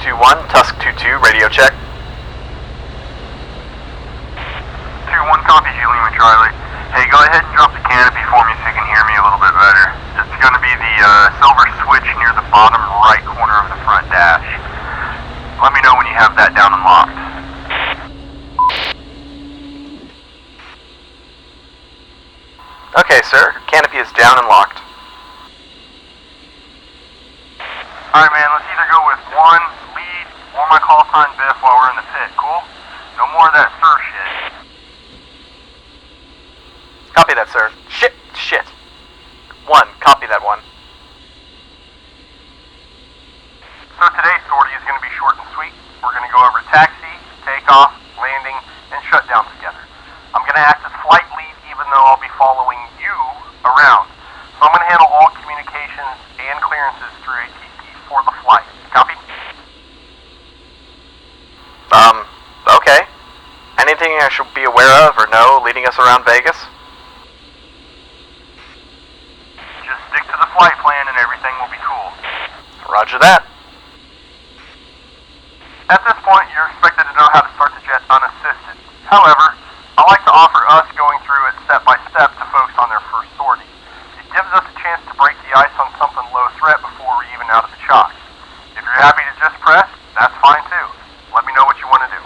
221, Tusk 22, radio check. 2-1, copy you, Lima Charlie. Hey, go ahead and drop the canopy for me so you can hear me a little bit better. It's going to be the silver switch near the bottom right corner of the front dash. Let me know when you have that down and locked. Okay, sir. Canopy is down and locked. Alright, man, let's either go with one, lead, or my call sign Biff while we're in the pit, cool? No more of that sir shit. Copy that, sir. Shit. 1, copy that 1. So today's sortie is going to be short and sweet. We're going to go over taxi, takeoff, landing, and shutdown together. I'm going to act as flight lead even though I'll be following you around. So I'm going to handle all communications and clearances through A10C for the flight. Copy? Okay. Anything I should be aware of or know leading us around Vegas? Just stick to the flight plan and everything will be cool. Roger that. At this point, you're expected to know how to start the jet unassisted. However, I like to offer us going through it step by step to folks on their first sortie. It gives us a chance to break the ice on something low threat before we're even out of the chocks. If you're happy to just press, that's fine too. Let me know what you want to do.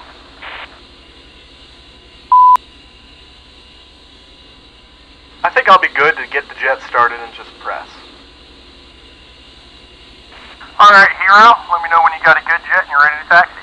I think I'll be good to get the jet started and just press. Alright, Hero, let me know when you got a good jet and you're ready to taxi.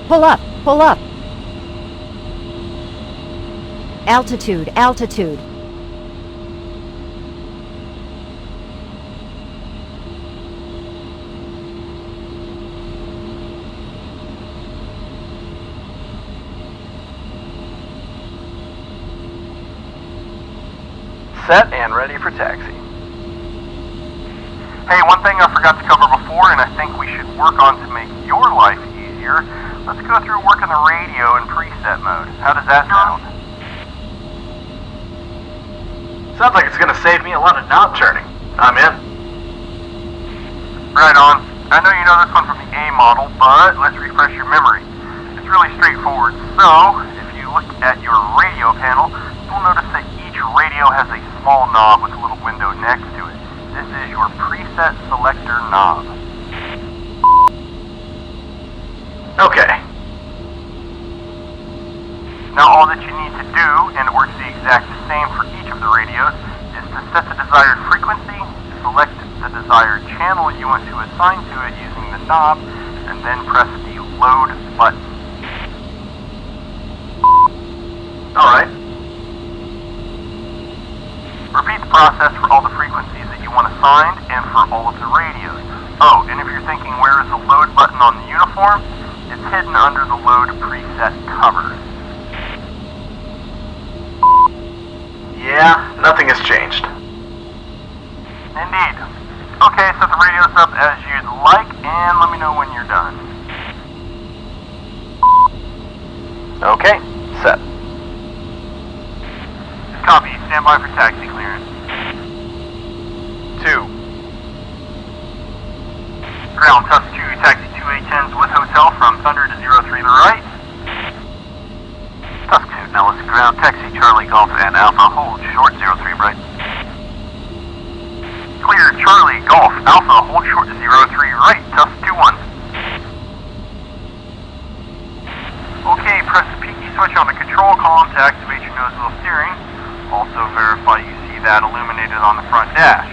Pull up, pull up. Altitude, altitude. Set and ready for taxi. Hey, one thing I forgot to cover before, and I think we should work on to make your life easier. Let's go through working the radio and preset preset mode. How does that sound? Sounds like it's gonna save me a lot of knob turning. I'm in. Right on. I know you know this one from the A model, but let's refresh your memory. It's really straightforward. So, if you look at your radio panel, you'll notice that each radio has a small knob with a little window next to it. This is your preset selector knob. Okay. Now all that you need to do, and it works the exact same for each of the radios, is to set the desired frequency, select the desired channel you want to assign to it using the knob, and then press the load button. Alright. Repeat the process for all the frequencies that you want assigned and for all of the radios. Oh, and if you're thinking where is the load button on the uniform, it's hidden under the load preset cover. Yeah, nothing has changed. Indeed. Okay, set the radios up as you'd like, and let me know when you're done. Okay, set. Copy. Stand by for taxi clearance. 2. Ground, Tusk 2, taxi 2 A10s with hotel from Thunder to 03 to the right. Tusk 2, now let's ground taxi Charlie Golf and Alpha, hold short 03 right. Clear, Charlie, Golf, Alpha, hold short to 03 right, Tusk 2-1. Okay, press the PE switch on the control column to activate your nose wheel steering. Also verify you see that illuminated on the front dash.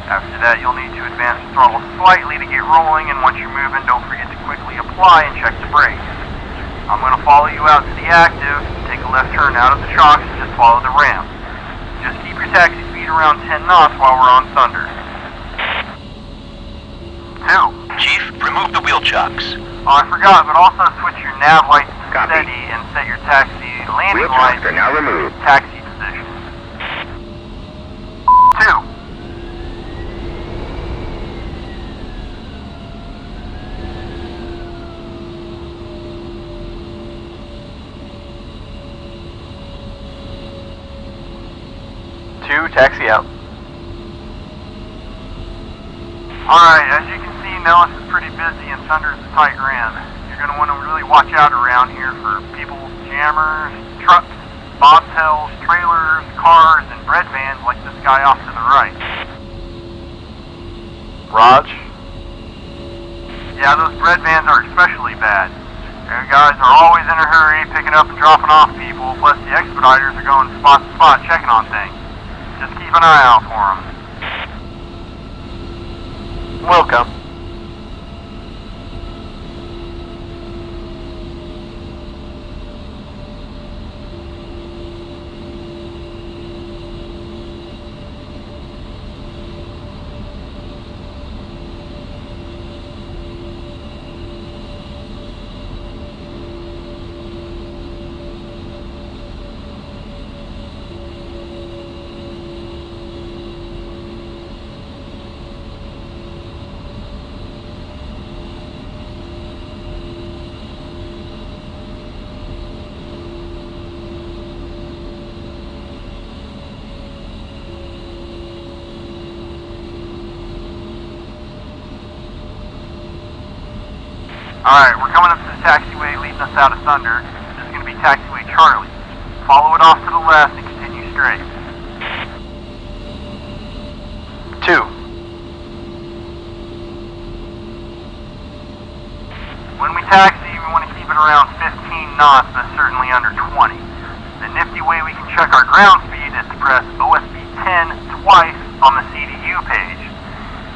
After that, you'll need to advance the throttle slightly to get rolling, and once you're moving, don't forget to quickly apply and check the brakes. I'm going to follow you out to the active, take a left turn out of the chocks, and just follow the ramp. Just keep your taxi speed around 10 knots while we're on Thunder. 2. Chief, remove the wheel chocks. Oh, I forgot, but also switch your nav lights to Copy. steady and set your taxi landing Wheel chocks lights are now removed. to taxi position. 2. Taxi out. Alright, as you can see, Nellis is pretty busy and Thunder is a tight rim. You're going to want to really watch out around here for people, jammers, trucks, bobtails, trailers, cars, and bread vans like this guy off to the right. Raj? Yeah, those bread vans are especially bad. Their guys are always in a hurry, picking up and dropping off people, plus the expediters are going spot to spot checking on things. Just keep an eye out for them. Welcome. Alright, we're coming up to the taxiway leading us out of Thunder. This is going to be taxiway Charlie. Follow it off to the left and continue straight. 2. When we taxi, we want to keep it around 15 knots, but certainly under 20. The nifty way we can check our ground speed is to press OSB 10 twice on the CDU page.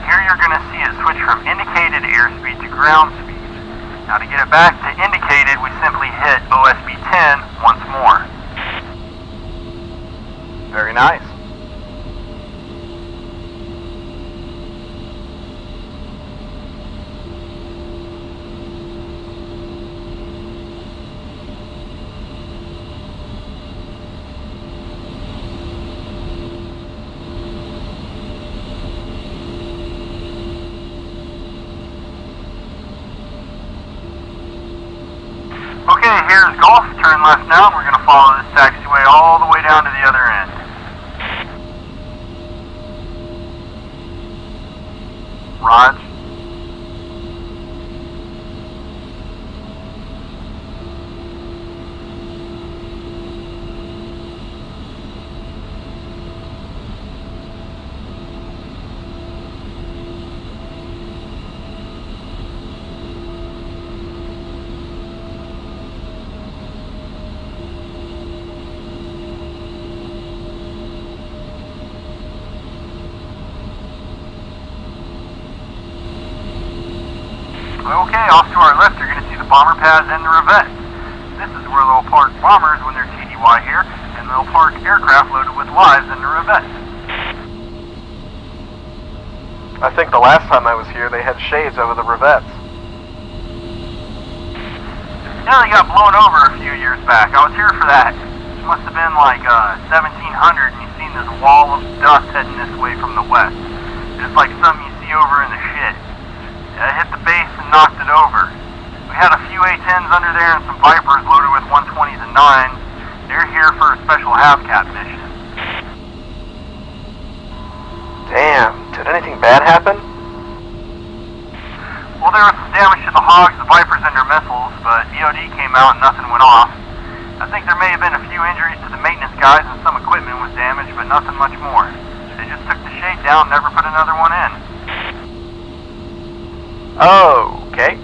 Here you're going to see it switch from indicated airspeed to ground speed. Now to get it back to indicated, we simply hit OSB 10 once more. Very nice. Okay, Okay, here's Golf. Turn left now, and we're gonna follow this taxiway all the way down to the other end. Raj. Okay, off to our left, you're going to see the bomber pads and the revettes. This is where they'll park bombers when they're TDY here, and they'll park aircraft loaded with lives in the revettes. I think the last time I was here, they had shades over the revettes. Yeah, they got blown over a few years back. I was here for that. It must have been like 1700, and you've seen this wall of dust heading this way from the west. It's like something you see over in the shit. It hit the base and knocked it over. We had a few A10s under there and some Vipers loaded with 120s and 9s. They're here for a special half-cap mission. Damn, did anything bad happen? Well, there was some damage to the Hogs, the Vipers, and their missiles, but EOD came out and nothing went off. I think there may have been a few injuries to the maintenance guys and some equipment was damaged, but nothing much more. They just took the shade down and never put another one in. Oh, okay.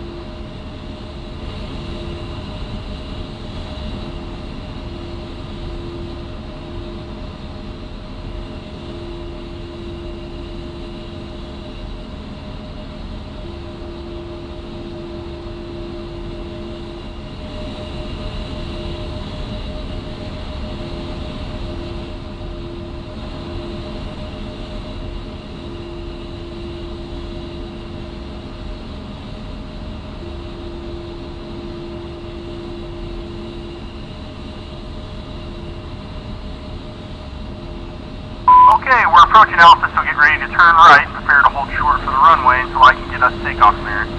Okay, we're approaching Alpha, so get ready to turn right and prepare to hold short for the runway until I can get us takeoff clearance.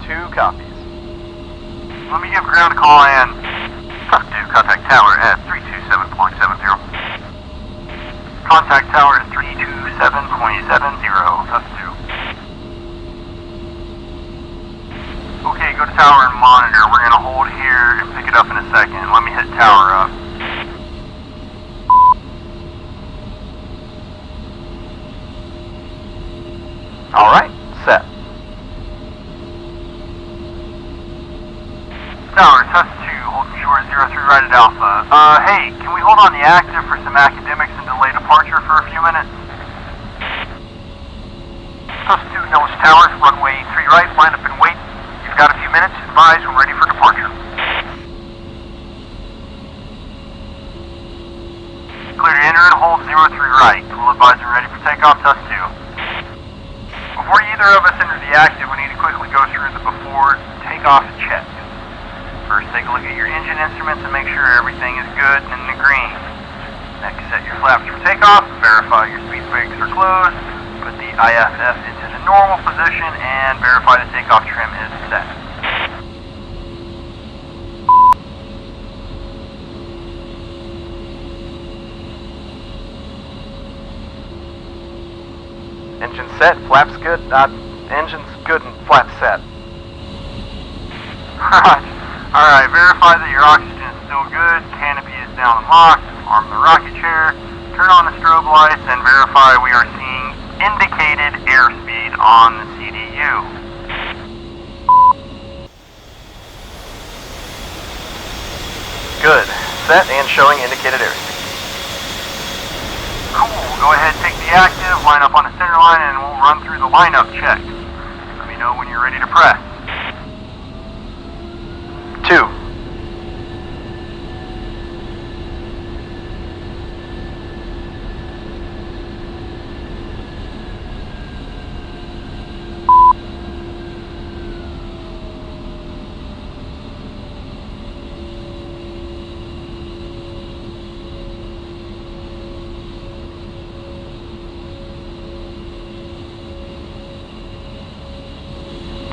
2 copies. Let me give ground a call and... Dude, contact tower at 327.70. Contact tower at 327.70. That's 2. Okay, go to tower and monitor. We're gonna hold here and pick it up in a second. Let me hit tower up. Alright, set. Tower, test 2, holding short 03 right at Alpha. Hey, can we hold on the active for some academics and delay departure for a few minutes? Test 2, Nellis Tower, runway 3 right, line up and wait. You've got a few minutes, advise when ready for departure. Clear to enter and hold 03 right. We'll advise when ready for takeoff, test 2. Before either of us enter the active, we need to quickly go through the before takeoff check. First, take a look at your engine instruments and make sure everything is good and in the green. Next, set your flaps for takeoff, verify your speed brakes are closed, put the IFF into the normal position, and verify the takeoff trim is set. Engine set, flaps good, engine's good and flaps set. Alright, verify that your oxygen is still good, canopy is down and locked, arm the rocket chair, turn on the strobe lights, and verify we are seeing indicated airspeed on the CDU. Good. Set and showing indicated airspeed. Cool, go ahead, take the active, line up on the center line, and we'll run through the lineup check. Let me know when you're ready to press. 2.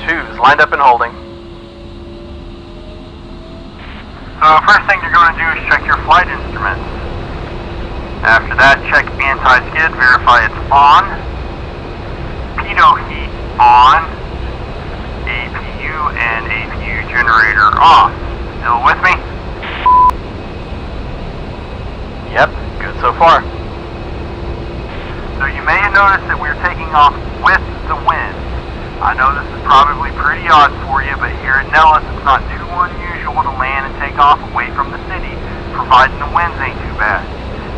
Two's lined up and holding. So first thing you're going to do is check your flight instruments. After that, check anti-skid, verify it's on. Pitot heat on. APU and APU generator off. Still with me? Yep, good so far. So you may have noticed that we're taking off with the wind. I know this is probably pretty odd for you, but here at Nellis it's not too unusual to land and take off away from the city, providing the winds ain't too bad.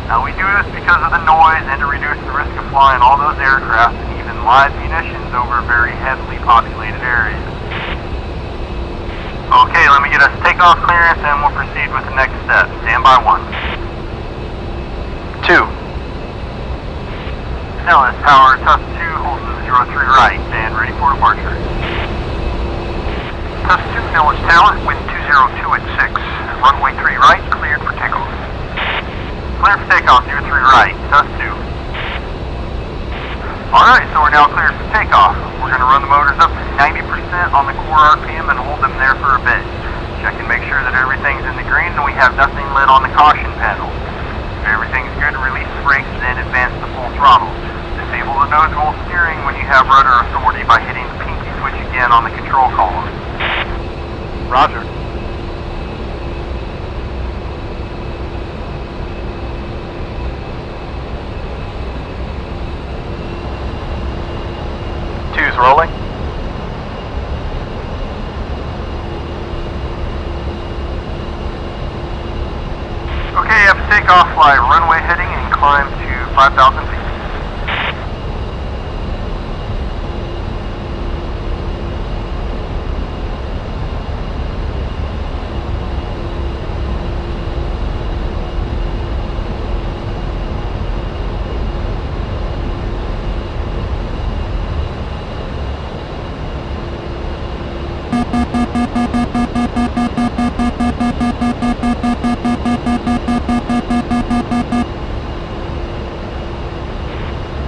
Now we do this because of the noise and to reduce the risk of flying all those aircraft and even live munitions over very heavily populated areas. Okay, let me get us takeoff clearance and we'll proceed with the next step. Stand by 1. 2. Nellis, power, Tusk 2, Holton 03 right, and ready for departure. Tusk 2, Nellis Tower, wind 202 at 6. Runway 3 right, cleared for takeoff. Cleared for takeoff, 03 right, Tusk 2. Alright, so we're now cleared for takeoff. We're going to run the motors up to 90% on the core RPM and hold them there for a bit. Check and make sure that everything's in the green and we have nothing lit on the caution panel. If everything's good, release the brakes, then advance to full throttle. Disable the nose wheel steering when you have rudder authority by hitting the pinky switch again on the control column. Roger. Two's rolling. Okay, after takeoff, fly runway heading and climb to 5,000 feet.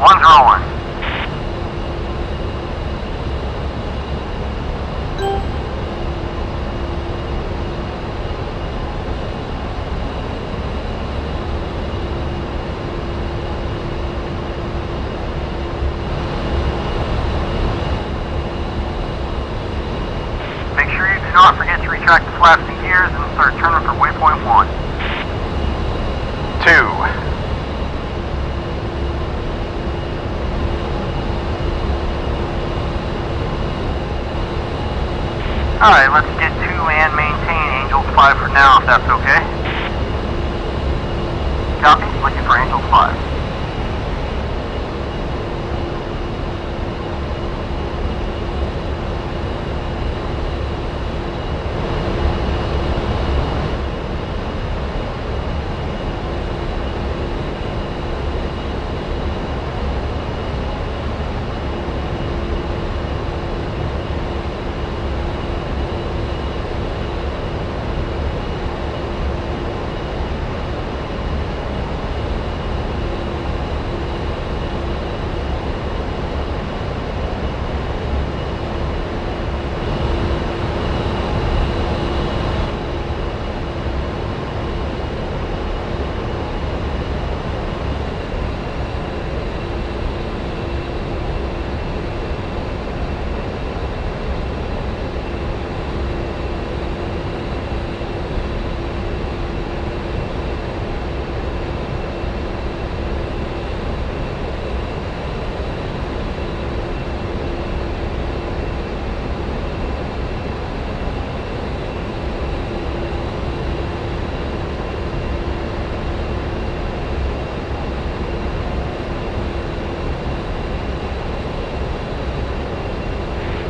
One's rolling. Make sure you do not forget to retract the flaps and gears and start turning for waypoint 1. 2. Alright, let's get 2 and maintain Angels 5 for now, if that's okay. Copy, looking for Angels 5.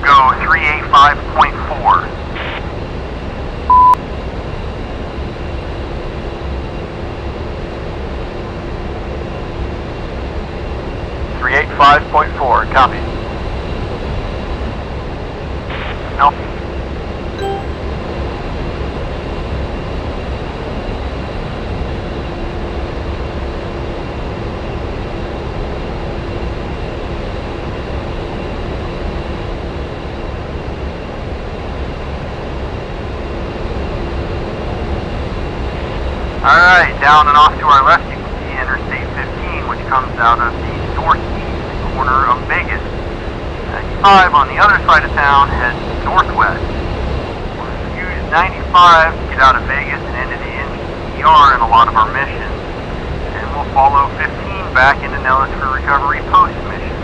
Go 385.4. .4, copy. Nope. Alright, down and off to our left you can see Interstate 15, which comes out of the northeast corner of Vegas. 95 on the other side of town heads northwest. We'll use 95 to get out of Vegas and into the NCR in a lot of our missions. And we'll follow 15 back into Nellis for recovery post-mission.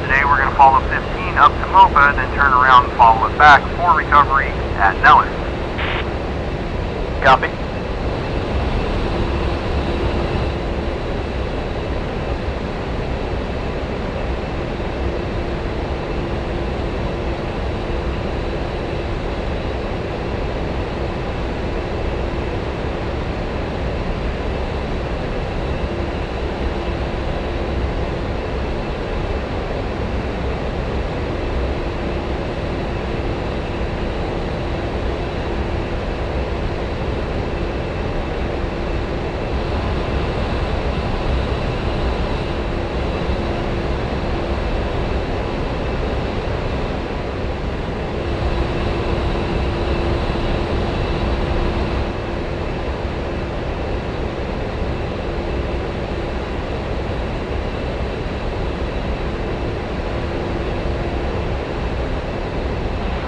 Today we're going to follow 15 up to Mopa, then turn around and follow it back for recovery at Nellis. Copy.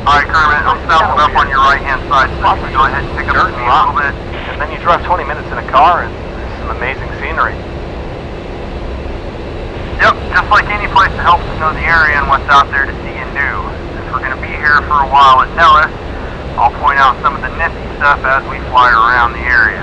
Alright, Kermit, I'm saddled up on your right-hand side, so you go ahead and pick up the speed a little bit. And then you drive 20 minutes in a car and there's some amazing scenery. Yep, just like any place that helps us know the area and what's out there to see and do. Since we're going to be here for a while at Nellis, I'll point out some of the nifty stuff as we fly around the area.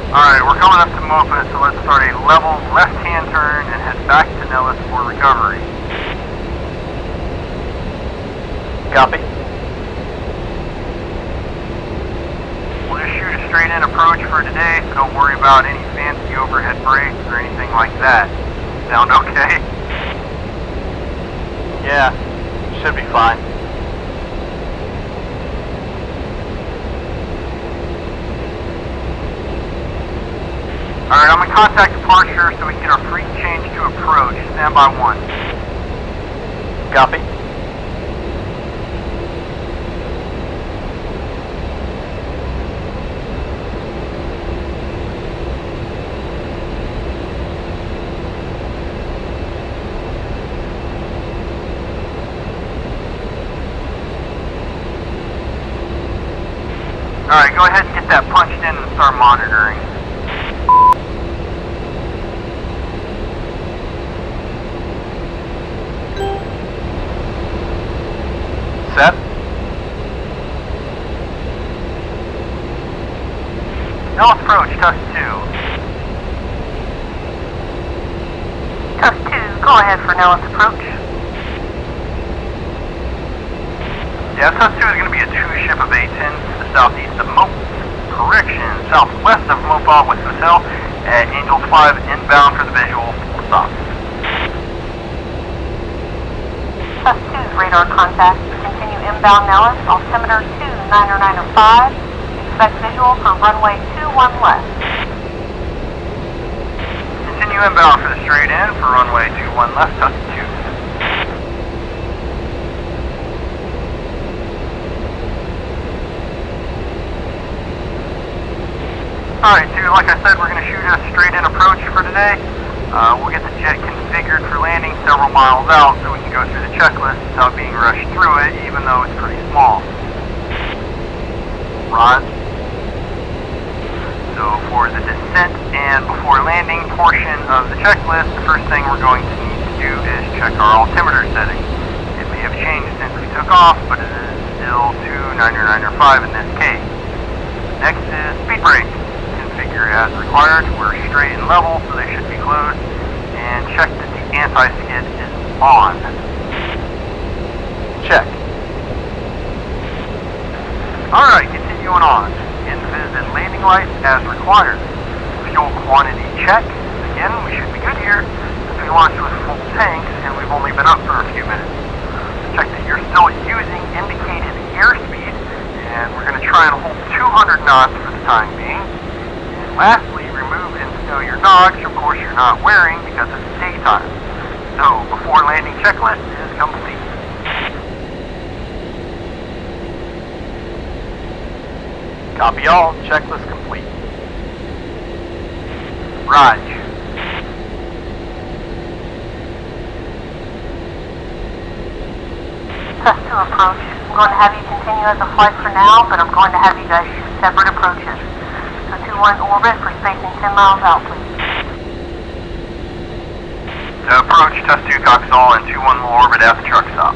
Alright, we're coming up to Mopa, so let's start a level left-hand turn and head back to Nellis for recovery. Copy. We'll just shoot a straight-in approach for today, so don't worry about any fancy overhead brakes or anything like that. Sound okay? Yeah, should be fine. Alright, I'm in contact departure so we can get our free change to approach. Stand by 1. Copy. Alright, go ahead and get that punched in and start monitoring. Set. Now approach, Tusk 2. Tusk 2, go ahead for Nellis approach. Yeah, Tusk 2 is going to be a two-ship of A10 to the southeast of southwest of Mopal with Hotel at Angels 5 inbound for the visual. Full stop. Tusk 2's radar contact. Continue inbound Nellis, altimeter 29905. Expect visual for runway 21 left. Continue inbound for the straight in for runway 21 left, Tusk 2. Alright, dude, like I said, we're going to shoot a straight-in approach for today. We'll get the jet configured for landing several miles out so we can go through the checklist without being rushed through it, even though it's pretty small. Rod. So for the descent and before landing portion of the checklist, the first thing we're going to need to do is check our altimeter setting. It may have changed since we took off, but it is still 29905 in this case. Next is speed brake. Configure as required. We're straight and level, so they should be closed. And check that the anti-skid is on. Check. Alright, continuing on. Invis and landing lights as required. Fuel quantity check. Again, we should be good here since we launched with full tanks and we've only been up for a few minutes. Check that you're still using indicated airspeed, and we're going to try and hold 200 knots for the time being. And lastly, remove and stow your nogs. Of course, you're not wearing because it's daytime. So, before landing checklist is complete. Copy all. Checklist complete. Raj. Tusk 2 approach. I'm going to have you continue as a flight for now, but I'm going to have you guys shoot separate approaches. So 2-1 orbit for spacing 10 miles out, please. Approach, Tusk 2 copies all, and 2-1 will orbit at the truck stop.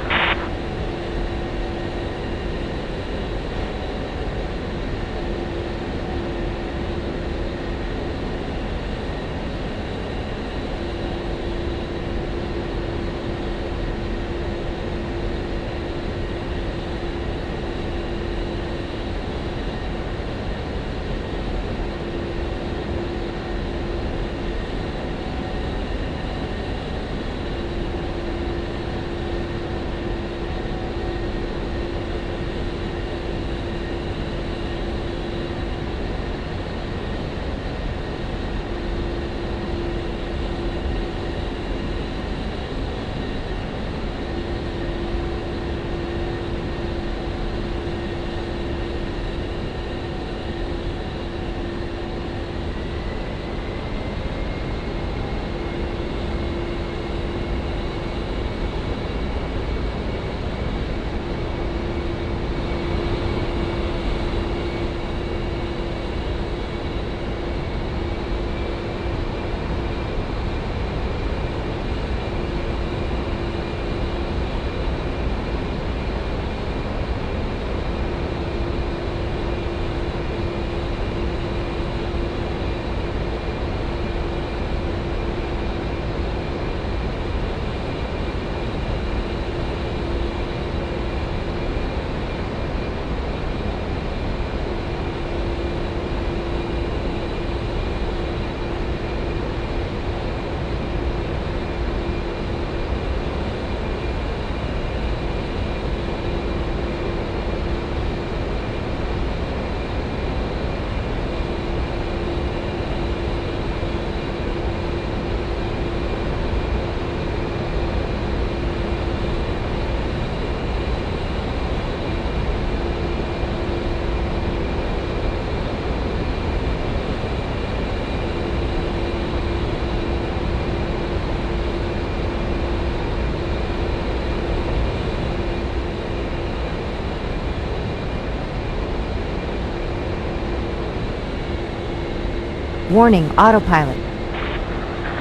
Warning, autopilot.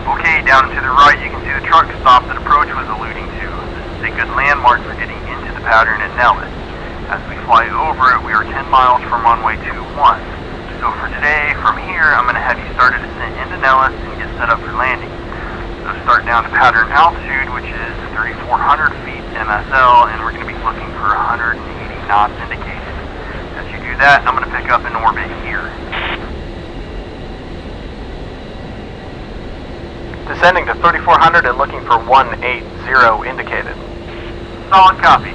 Okay, down and to the right, you can see the truck stop that Approach was alluding to. This is a good landmark for getting into the pattern at Nellis. As we fly over it, we are 10 miles from runway 21. So for today, from here, I'm going to have you start a descent into Nellis and get set up for landing. So start down to pattern altitude, which is 3,400 feet MSL, and we're going to be looking for 180 knots indicated. As you do that, I'm going to pick up in orbit here. Descending to 3,400 and looking for 180 indicated. Solid copy.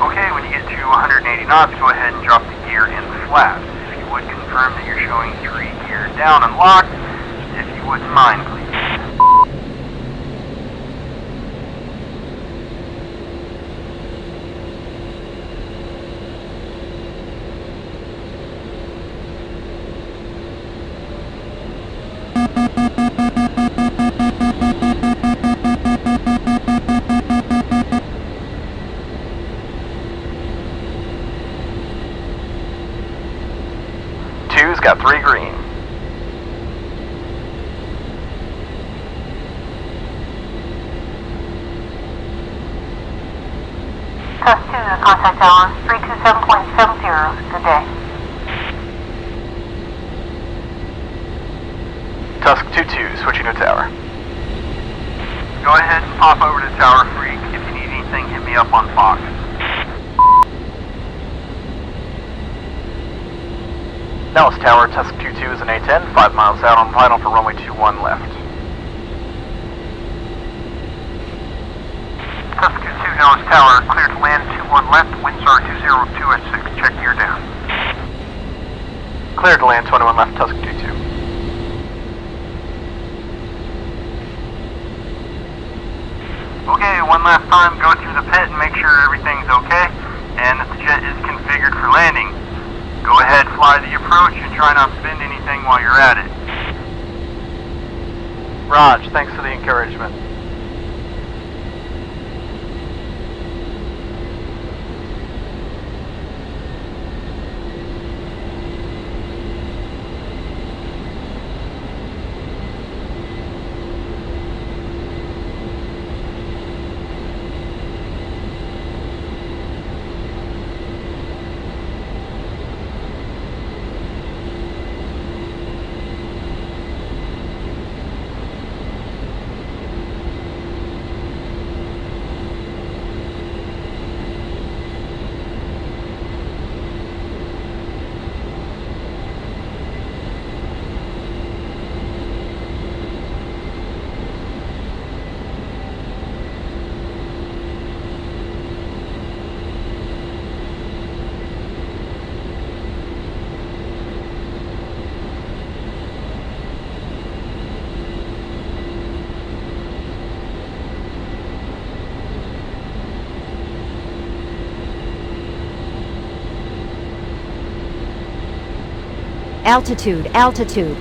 Okay, when you get to 180 knots, go ahead and drop the gear in flaps. If you would confirm that you're showing 3 gear down and locked, if you wouldn't mind, please. Two's got 3 green. Test 2 to contact tower 327.70. Good day. Tusk 2-2, switching to tower. Go ahead and pop over to Tower Freak. If you need anything, hit me up on Fox. Nellis Tower, Tusk 2-2 is an A10, 5 miles out on final for runway 21 left. Tusk 2-2, Nellis Tower, clear to land 21 left, winds are 202 at 6, check gear down. Cleared to land 21 left, Tusk 2-2. Okay, one last time, go through the pit and make sure everything's okay, and that the jet is configured for landing. Go ahead, fly the approach, and try not to spend anything while you're at it. Raj, thanks for the encouragement. Altitude, altitude.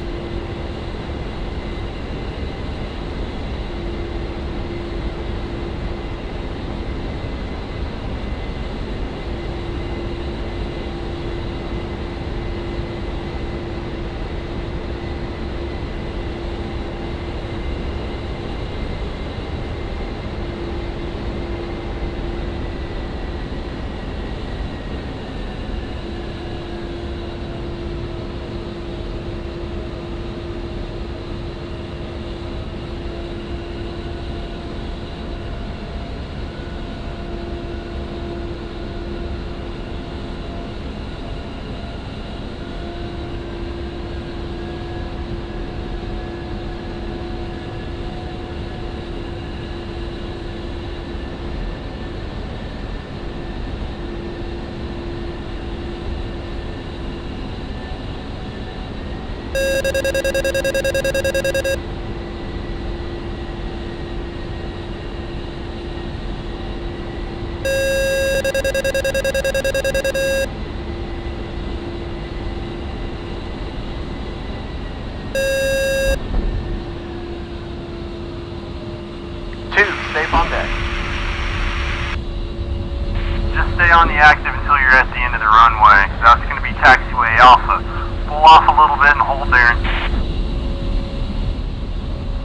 on the active until you're at the end of the runway. That's going to be taxiway Alpha. Pull off a little bit and hold there.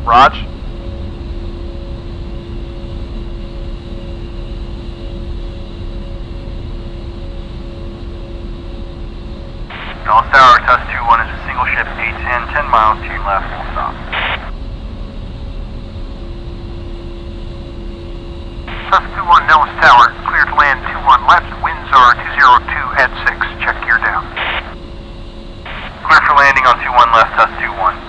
Raj? Dallas Tower, test 2-1 is a single ship A10, 10 miles to your left, full stop. Test 2-1, Dallas Tower, clear to land 2-1 left, winds are 202 at 6, check gear down. Clear for landing on 2-1 left, test 2-1.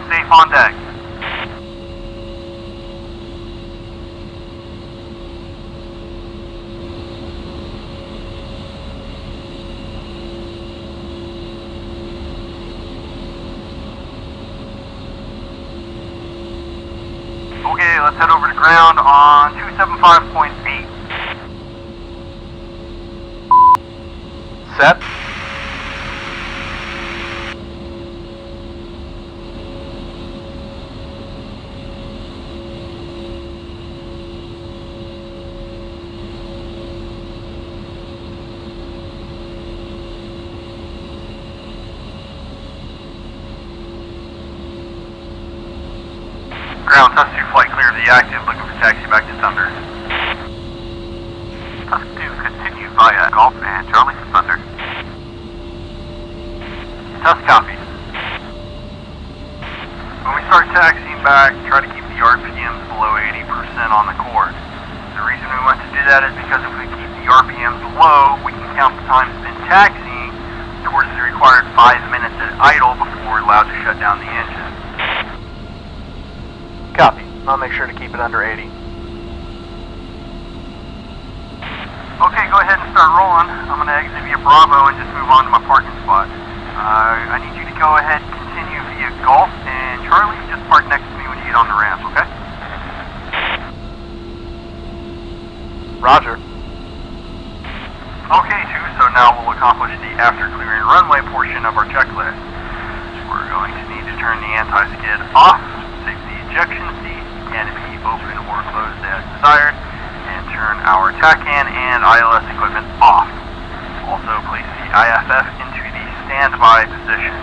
Safe on deck. Okay, let's head over to ground on 275.8. Set. Ground, Tusk 2 flight clear of the active, looking for taxi back to Thunder. Tusk 2 continued via Golf and Charlie to Thunder. Tusk copies. When we start taxiing back, try to keep the RPMs below 80% on the cord. The reason we want to do that is because if we keep the RPMs low, we can count the time spent taxiing towards the required 5 minutes at idle before we're allowed to shut down the engine. Copy. I'll make sure to keep it under 80. Okay, go ahead and start rolling. I'm going to exit via Bravo and just move on to my parking spot. I need you to go ahead and continue via Golf, and Charlie, just park next to me when you get on the ramp, okay? Roger. Okay, so now we'll accomplish the after clearing runway portion of our checklist. We're going to need to turn the anti-skid off, safety ejection seat, canopy open or closed as desired, and turn our TACAN and ILS equipment off. Also place the IFF into the standby position.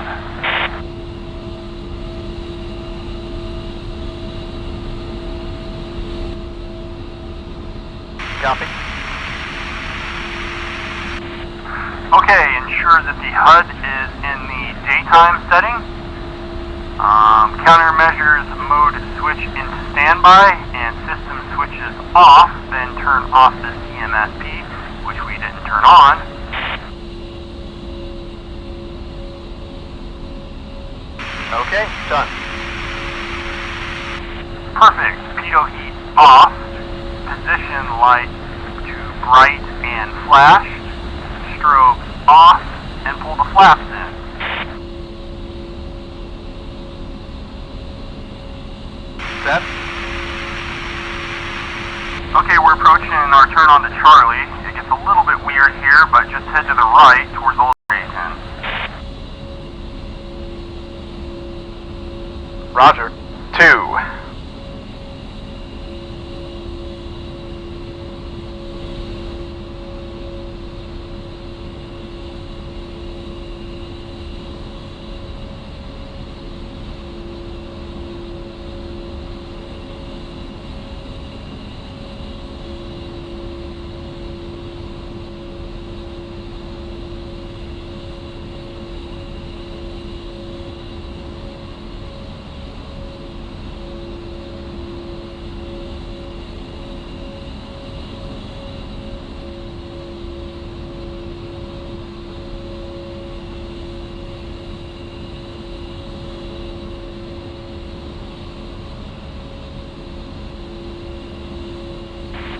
Copy. Okay, ensure that the HUD is in the daytime setting. Countermeasures mode switch into standby and system switches off, then turn off the CMSP, which we didn't turn on. Okay, done. Perfect. Pitot heat off. Position lights to bright and flashed. Strobes off, and pull the flaps in. Set. Okay, we're approaching our turn on to Charlie. It gets a little bit weird here, but just head to the right towards Old A10. Roger. 2.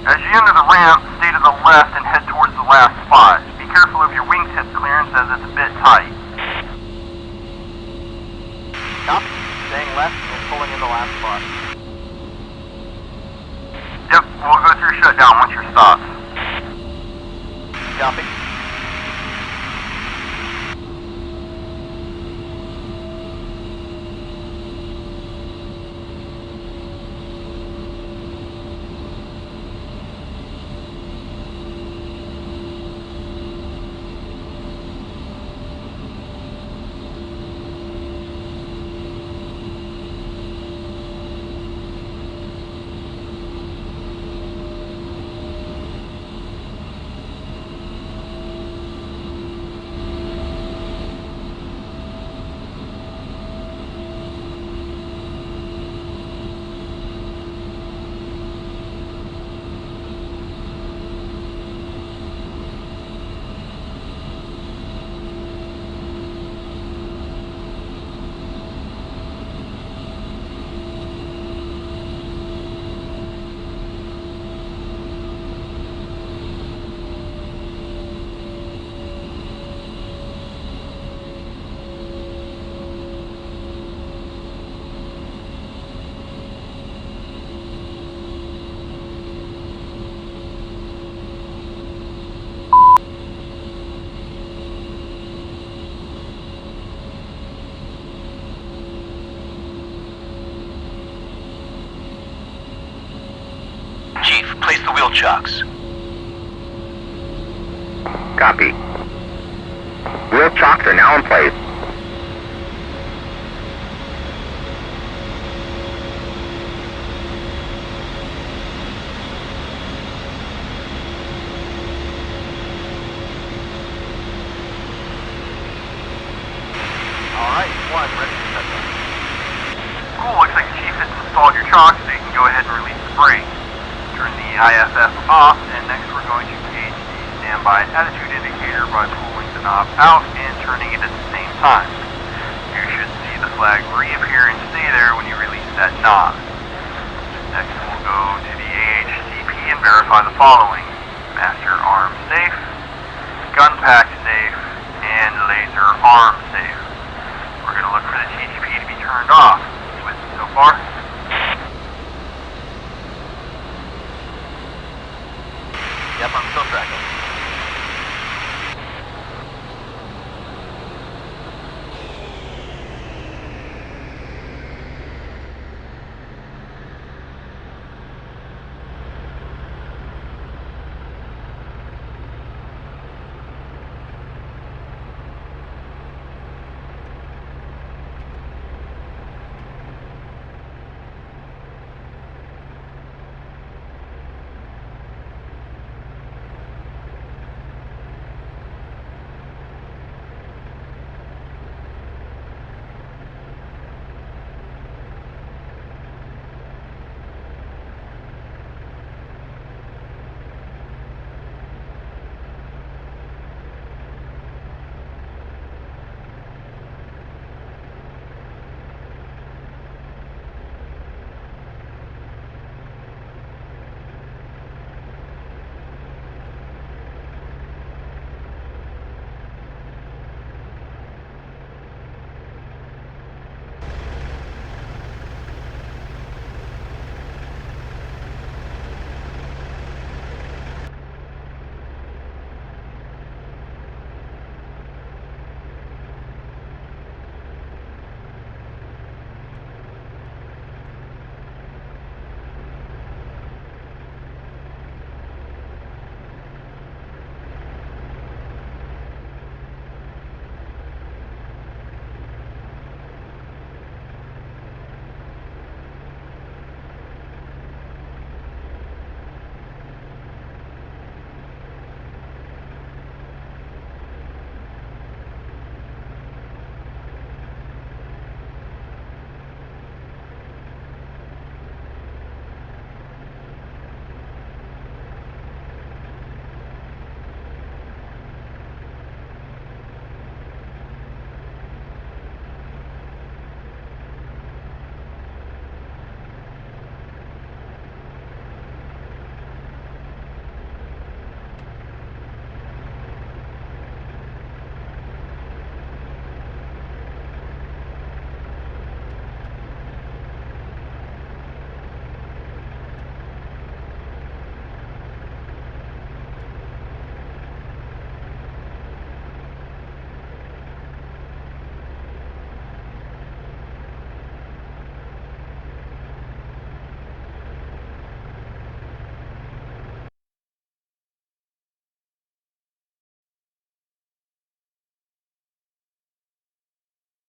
As you enter the ramp, stay to the left and head towards the last spot. Be careful of your wingtip clearance as it's a bit tight. Copy. Staying left and pulling in the last spot. Yep, we'll go through shutdown once you're stopped. Copy. Chief, place the wheel chocks. Copy. Wheel chocks are now in place. like the Chief has installed your chock, so you can go ahead and release the brake. Turn the IFF off, and next we're going to gauge the standby attitude indicator by pulling the knob out and turning it at the same time. You should see the flag reappear and stay there when you release that knob. Next we'll go to the AHCP and verify the following: master arm safe, gun pack safe, and laser arm safe. We're going to look for the TTP to be turned off. With so far.